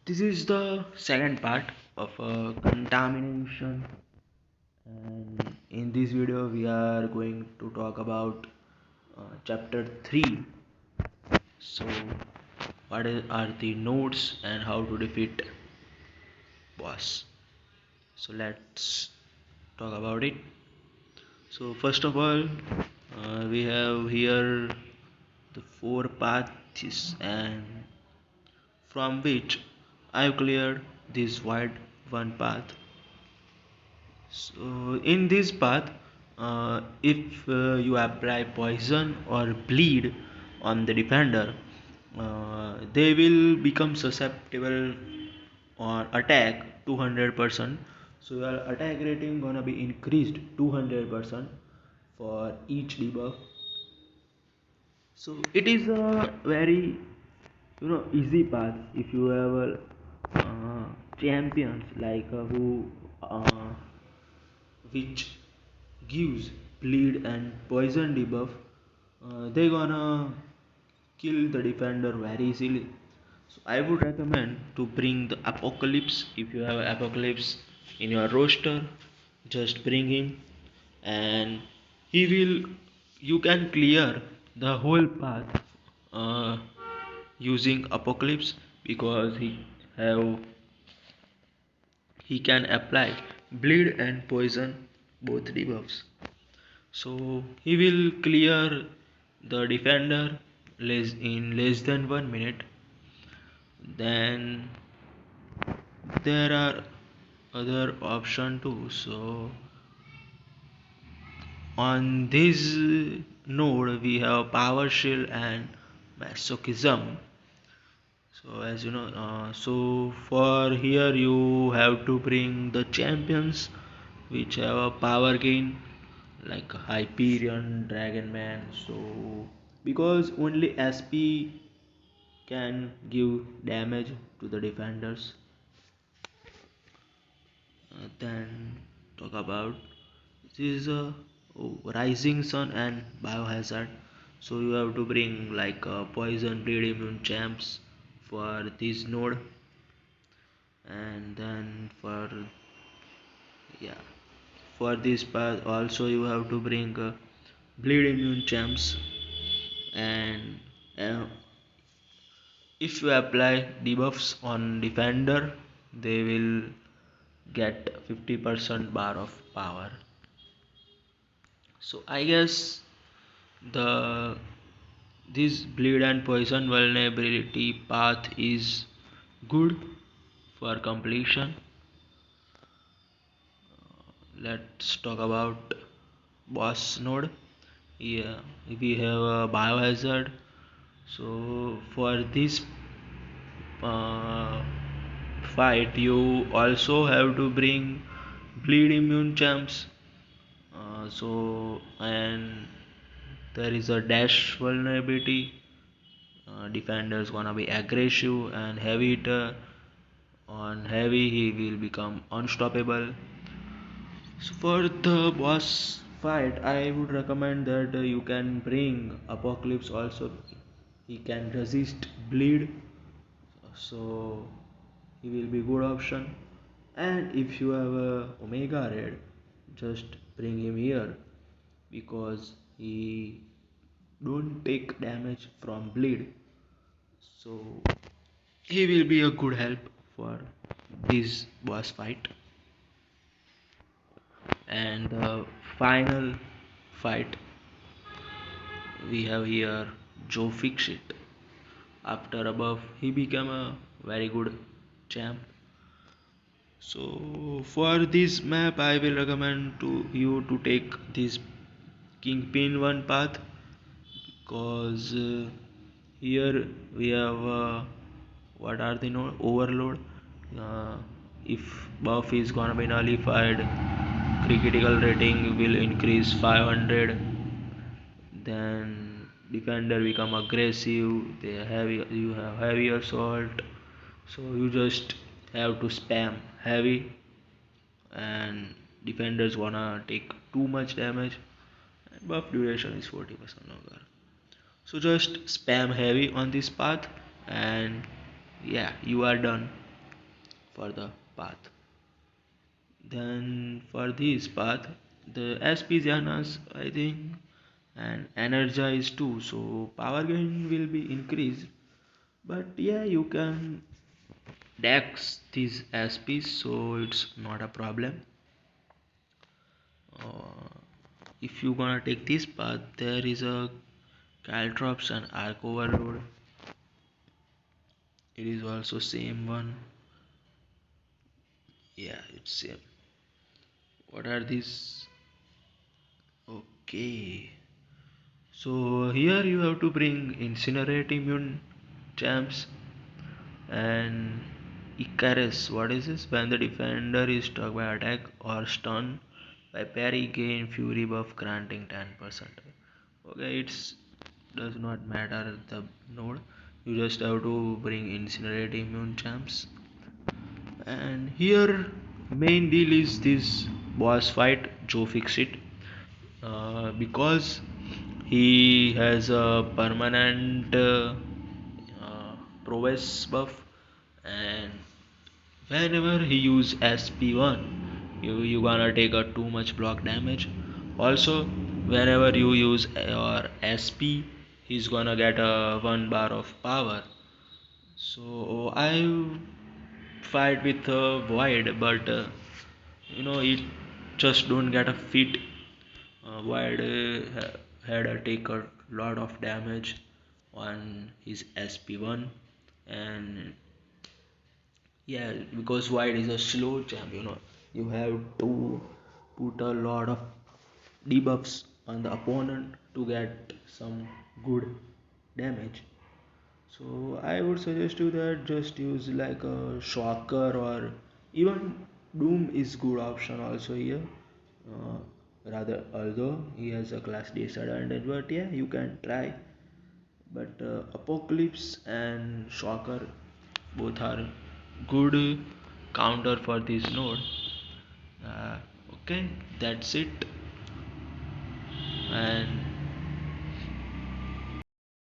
This is the second part of contamination, and in this video we are going to talk about chapter 3. So are the nodes and how to defeat boss. So let's talk about it. So first of all, we have here the four paths, and from which I have cleared this wide one path. So in this path, if you apply poison or bleed on the defender, they will become susceptible or attack 200%. So your attack rating gonna be increased 200% for each debuff. So it is a very easy path if you have champions like who which gives bleed and poison debuff. They gonna kill the defender very easily. So I would recommend to bring the apocalypse. If you have apocalypse in your roster, just bring him, and he will you can clear the whole path using apocalypse, because have he can apply bleed and poison both debuffs. So he will clear the defender less than 1 minute. Then there are other option too. So on this node we have power shield and masochism. So as you know, so for here you have to bring the champions which have a power gain like Hyperion, Dragon Man. So because only SP can give damage to the defenders. Then talk about this is a rising sun and biohazard. So you have to bring like poison bleed immune champs for this node, and then yeah for this path also you have to bring bleed immune champs. And uh, if you apply debuffs on defender, they will get 50% bar of power. So I guess the this bleed and poison vulnerability path is good for completion. Let's talk about boss node. Yeah, we have a biohazard. So for this uh, fight, you also have to bring bleed immune champs. So and there is a dash vulnerability. Defender's gonna be aggressive and heavy hitter. On heavy, he will become unstoppable. So for the boss fight, I would recommend that you can bring Apocalypse also. He can resist bleed, so he will be good option. And if you have a Omega Red, just bring him here, because he don't take damage from bleed, so he will be a good help for this boss fight. And the final fight we have here, Joe Fixit. After above, he became a very good champ. So for this map, I will recommend to you to take this Kingpin one path, because here we have what are the node overload. Uh, if buff is gonna be nullified, critical rating will increase 500. Then defender become aggressive. They have you have heavy assault. So you just have to spam heavy, and defenders wanna take too much damage, and buff duration is 40% longer. So just spam heavy on this path, and yeah, you are done. for the path. Then for this path, the SP Janas I think and energize too, so power gain will be increased. But yeah, you can dex these SPs, so it's not a problem. Uh, if you gonna take this path, there is a Caltrops and Arc Overload. It is also same one. Yeah, it's same. What are these? Okay. So here you have to bring Incinerate Immune Champs and Icarus. What is this? When the defender is struck by attack or stun by parry, gain Fury buff granting 10%. Okay, it's does not matter the node. You just have to bring Incinerate Immune Champs. And here main deal is this boss fight. Joe fix it because he has a permanent prowess buff, and whenever he use SP1 you gonna take a too much block damage. Also whenever you use your SP he's gonna get a 1 bar of power. So I fight with Void, but it just don't get a fit. Void had take a lot of damage on his SP1, and yeah, because Void is a slow champ, you have to put a lot of debuffs on the opponent to get some good damage. So I would suggest you that just use like a shocker, or even Doom is good option also here. Uh, Rather, although he has a class disadvantage, but yeah, you can try. But Apocalypse and Shocker both are good counter for this node. Uh, okay, that's it. And